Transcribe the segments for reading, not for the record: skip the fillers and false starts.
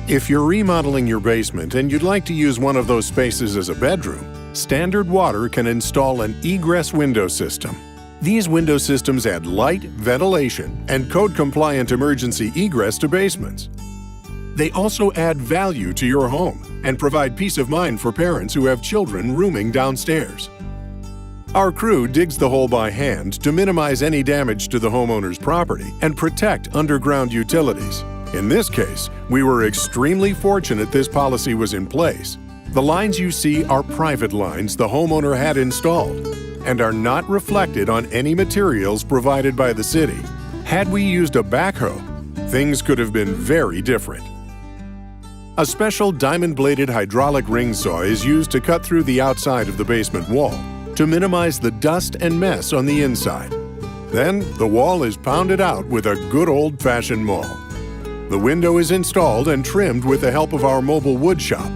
If you're remodeling your basement and you'd like to use one of those spaces as a bedroom, Standard Water can install an egress window system. These window systems add light, ventilation, and code-compliant emergency egress to basements. They also add value to your home and provide peace of mind for parents who have children rooming downstairs. Our crew digs the hole by hand to minimize any damage to the homeowner's property and protect underground utilities. In this case, we were extremely fortunate this policy was in place. The lines you see are private lines the homeowner had installed and are not reflected on any materials provided by the city. Had we used a backhoe, things could have been very different. A special diamond-bladed hydraulic ring saw is used to cut through the outside of the basement wall to minimize the dust and mess on the inside. Then, the wall is pounded out with a good old-fashioned maul. The window is installed and trimmed with the help of our mobile wood shop.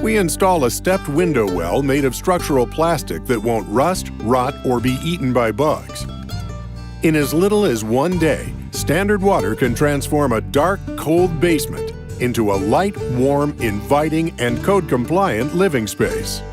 We install a stepped window well made of structural plastic that won't rust, rot, or be eaten by bugs. In as little as one day, Standard Water can transform a dark, cold basement into a light, warm, inviting, and code-compliant living space.